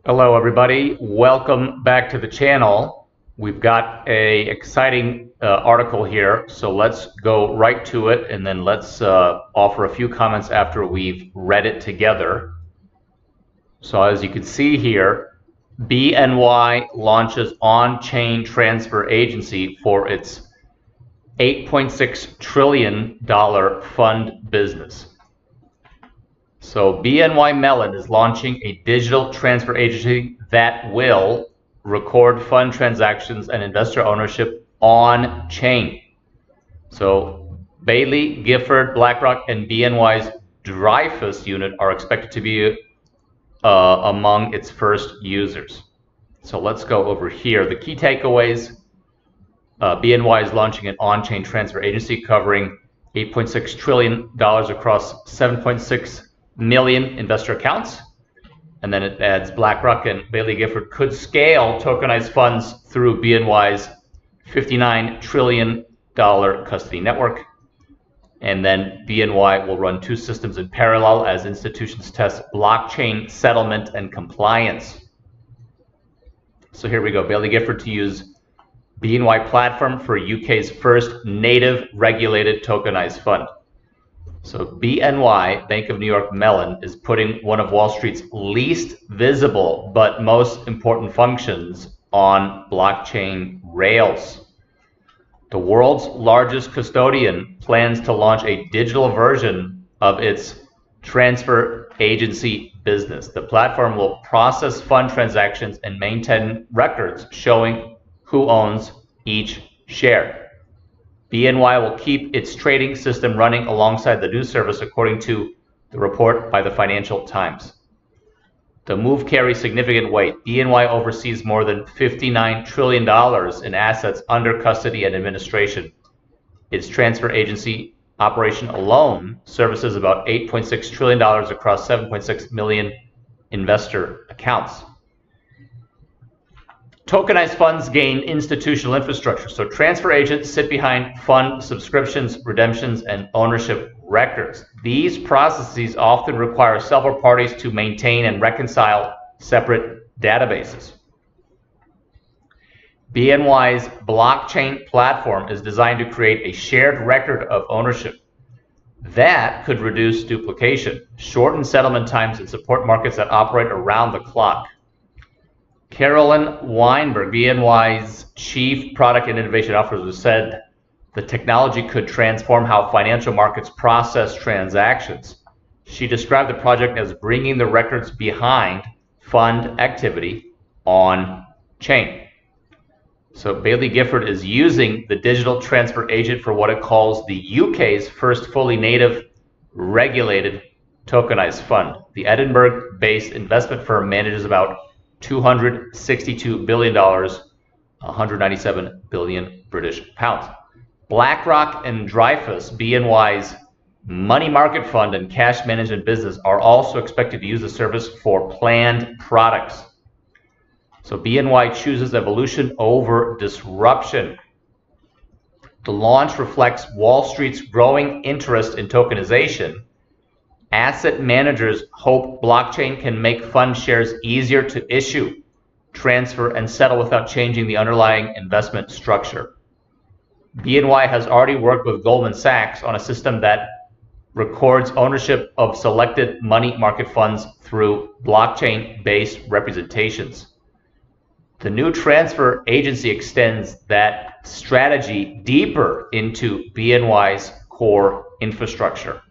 Hello everybody, welcome back to the channel. We've got a exciting article here, so let's go right to it and then let's offer a few comments after we've read it together. So as you can see here, BNY launches on-chain transfer agency for its $8.6 trillion fund business. So BNY Mellon is launching a digital transfer agency that will record fund transactions and investor ownership on chain. So Bailey, Gifford, BlackRock, and BNY's Dreyfus unit are expected to be among its first users. So let's go over here. The key takeaways: BNY is launching an on-chain transfer agency covering $8.6 trillion across 7.6 million investor accounts. And then it adds BlackRock and Bailey Gifford could scale tokenized funds through BNY's $59 trillion custody network. And then BNY will run two systems in parallel as institutions test blockchain settlement and compliance. So here we go. Bailey Gifford to use BNY platform for UK's first native regulated tokenized fund. So BNY, Bank of New York Mellon, is putting one of Wall Street's least visible but most important functions on blockchain rails. The world's largest custodian plans to launch a digital version of its transfer agency business. The platform will process fund transactions and maintain records showing who owns each share. BNY will keep its trading system running alongside the news service, according to the report by the Financial Times. The move carries significant weight. BNY oversees more than $59 trillion in assets under custody and administration. Its transfer agency operation alone services about $8.6 trillion across 7.6 million investor accounts. Tokenized funds gain institutional infrastructure. So transfer agents sit behind fund subscriptions, redemptions, and ownership records. These processes often require several parties to maintain and reconcile separate databases. BNY's blockchain platform is designed to create a shared record of ownership. That could reduce duplication, shorten settlement times, and support markets that operate around the clock. Carolyn Weinberg, BNY's Chief Product and Innovation Officer, said the technology could transform how financial markets process transactions. She described the project as bringing the records behind fund activity on chain. So Bailey Gifford is using the digital transfer agent for what it calls the UK's first fully native regulated tokenized fund. The Edinburgh-based investment firm manages about $262 billion, 197 billion British pounds. BlackRock and Dreyfus, BNY's money market fund and cash management business, are also expected to use the service for planned products. So BNY chooses evolution over disruption. The launch reflects Wall Street's growing interest in tokenization. Asset managers hope blockchain can make fund shares easier to issue, transfer, and settle without changing the underlying investment structure. BNY has already worked with Goldman Sachs on a system that records ownership of selected money market funds through blockchain-based representations. The new transfer agency extends that strategy deeper into BNY's core infrastructure.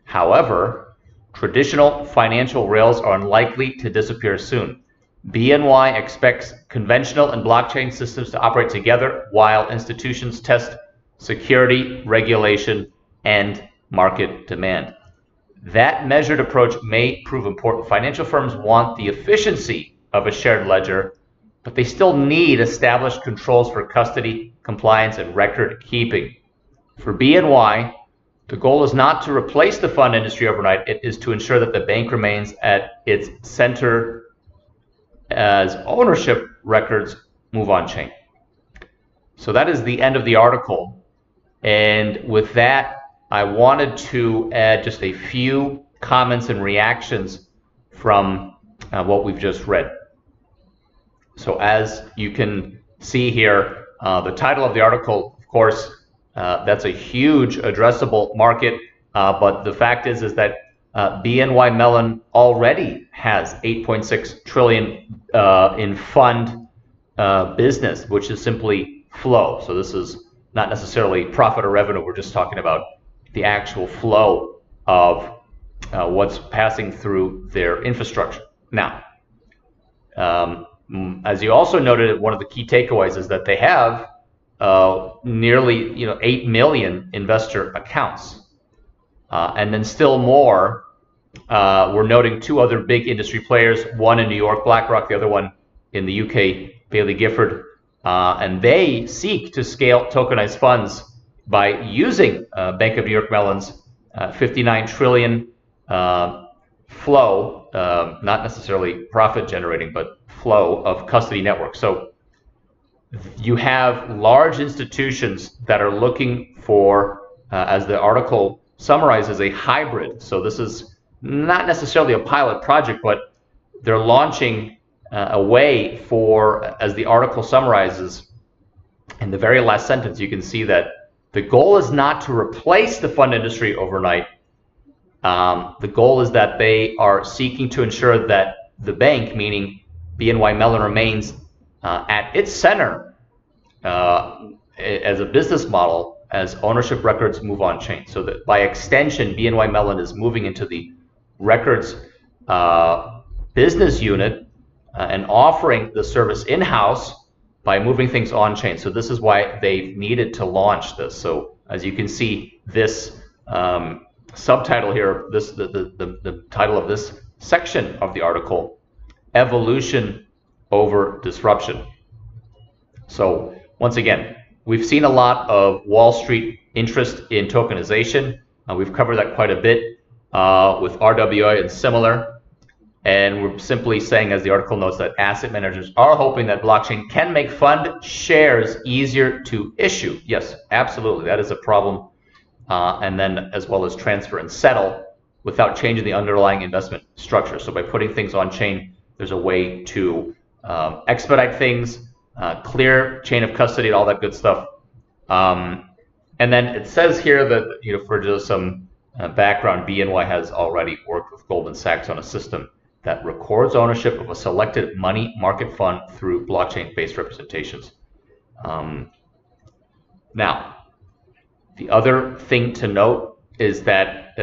However, traditional financial rails are unlikely to disappear soon. BNY expects conventional and blockchain systems to operate together while institutions test security, regulation, and market demand. That measured approach may prove important. Financial firms want the efficiency of a shared ledger, but they still need established controls for custody, compliance, and record keeping. For BNY, the goal is not to replace the fund industry overnight. It is to ensure that the bank remains at its center as ownership records move on chain. So that is the end of the article. And with that, I wanted to add just a few comments and reactions from what we've just read. So as you can see here, the title of the article, of course, that's a huge addressable market, but the fact is that BNY Mellon already has 8.6 trillion in fund business, which is simply flow. So this is not necessarily profit or revenue. We're just talking about the actual flow of what's passing through their infrastructure. Now, as you also noted, one of the key takeaways is that they have nearly 8 million investor accounts. And then still more, we're noting two other big industry players, one in New York, BlackRock, the other one in the UK, Bailey Gifford. And they seek to scale tokenized funds by using Bank of New York Mellon's 59 trillion flow, not necessarily profit generating, but flow of custody networks. So you have large institutions that are looking for, as the article summarizes, a hybrid. So this is not necessarily a pilot project, but they're launching a way for, as the article summarizes, in the very last sentence, you can see that the goal is not to replace the fund industry overnight. The goal is that they are seeking to ensure that the bank, meaning BNY Mellon, remains at its center as a business model as ownership records move on chain. So that by extension, BNY Mellon is moving into the records business unit and offering the service in-house by moving things on chain. So this is why they've needed to launch this. So as you can see, this subtitle here, the title of this section of the article, Evolution over Disruption. So once again, we've seen a lot of Wall Street interest in tokenization. We've covered that quite a bit with RWA and similar. And we're simply saying, as the article notes, that asset managers are hoping that blockchain can make fund shares easier to issue. Yes, absolutely, that is a problem. And then as well as transfer and settle without changing the underlying investment structure. So by putting things on chain, there's a way to expedite things, clear chain of custody, and all that good stuff. And then it says here that, for just some background, BNY has already worked with Goldman Sachs on a system that records ownership of a selected money market fund through blockchain-based representations. Now, the other thing to note is that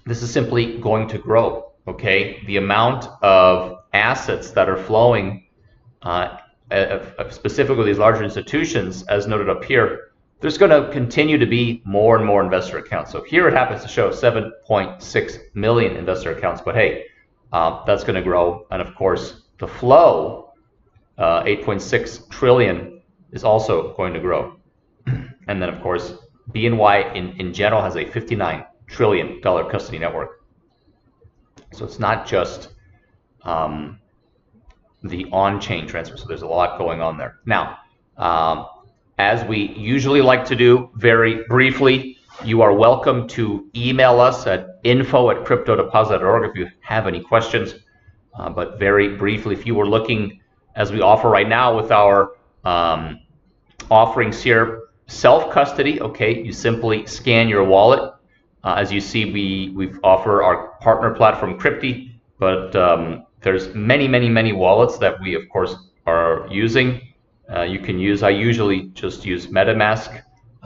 this is simply going to grow, okay? The amount of assets that are flowing, specifically these larger institutions, as noted up here, there's going to continue to be more and more investor accounts. So here it happens to show 7.6 million investor accounts, but hey, that's going to grow. And of course, the flow, 8.6 trillion, is also going to grow. And then, of course, BNY in general has a $59 trillion custody network. So it's not just the on-chain transfer. So there's a lot going on there. Now, as we usually like to do, very briefly, you are welcome to email us at info@cryptodeposit.org if you have any questions. But very briefly, if you were looking, as we offer right now with our offerings here, self-custody, okay, you simply scan your wallet. As you see, we offer our partner platform, Crypty, but there's many wallets that we, of course, are using. You can use, I usually just use MetaMask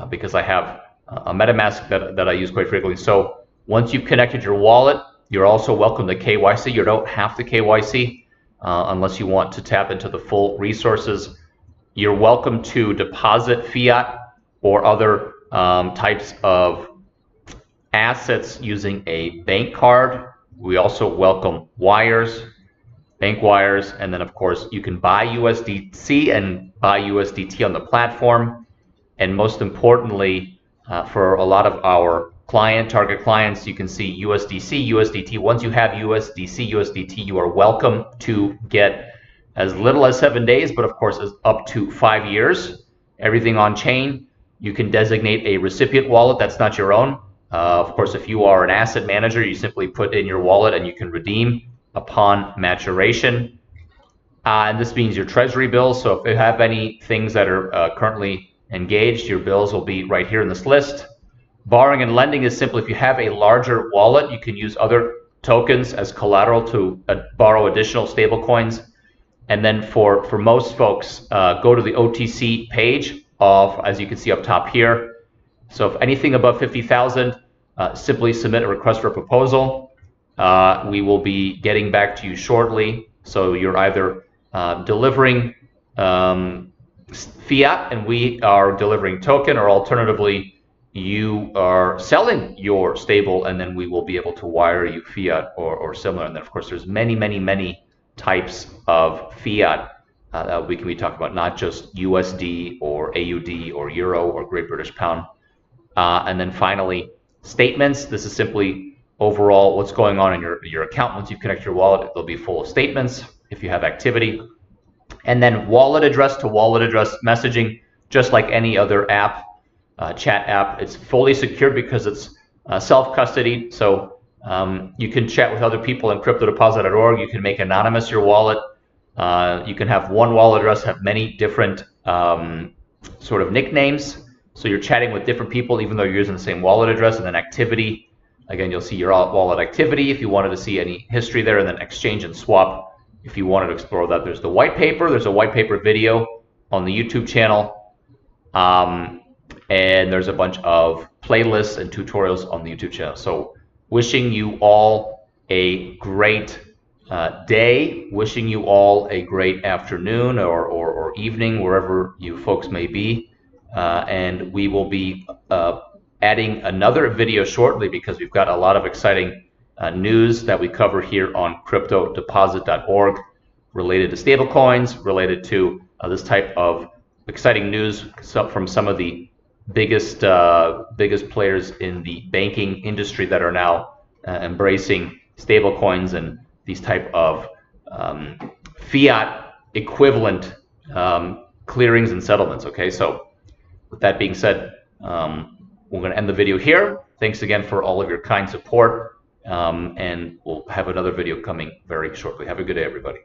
because I have a MetaMask that I use quite frequently. So once you've connected your wallet, you're also welcome to KYC. You don't have to KYC unless you want to tap into the full resources. You're welcome to deposit fiat or other types of assets using a bank card. We also welcome wires, bank wires, and then of course you can buy USDC and buy USDT on the platform. And most importantly, for a lot of our target clients, you can see USDC, USDT. Once you have USDC, USDT, you are welcome to get as little as 7 days, but of course as up to 5 years. Everything on chain. You can designate a recipient wallet that's not your own. Of course, if you are an asset manager, you simply put in your wallet and you can redeem upon maturation. And this means your treasury bills. So if you have any things that are currently engaged, your bills will be right here in this list. Borrowing and lending is simply if you have a larger wallet, you can use other tokens as collateral to borrow additional stable coins. And then for most folks, go to the OTC page of, as you can see up top here. So if anything above 50,000, simply submit a request for a proposal. We will be getting back to you shortly. So you're either delivering fiat and we are delivering token, or alternatively, you are selling your stable and then we will be able to wire you fiat or similar. And then, of course, there's many types of fiat that we can be talking about, not just USD or AUD or Euro or Great British Pound. And then finally, statements. This is simply overall what's going on in your account. Once you connect your wallet, it'll be full of statements if you have activity. And then wallet address to wallet address messaging, just like any other app, chat app. It's fully secured because it's self-custodied. So you can chat with other people in cryptodeposit.org. You can make anonymous your wallet. You can have one wallet address, have many different sort of nicknames. So you're chatting with different people, even though you're using the same wallet address. And then activity, again, you'll see your wallet activity if you wanted to see any history there. And then exchange and swap if you wanted to explore that. There's the white paper. There's a white paper video on the YouTube channel. And there's a bunch of playlists and tutorials on the YouTube channel. So wishing you all a great day, wishing you all a great afternoon or evening, wherever you folks may be. And we will be adding another video shortly because we've got a lot of exciting news that we cover here on cryptodeposit.org related to stablecoins, related to this type of exciting news from some of the biggest players in the banking industry that are now embracing stablecoins and these type of fiat equivalent clearings and settlements. Okay, so with that being said, we're going to end the video here. Thanks again for all of your kind support, and we'll have another video coming very shortly. Have a good day, everybody.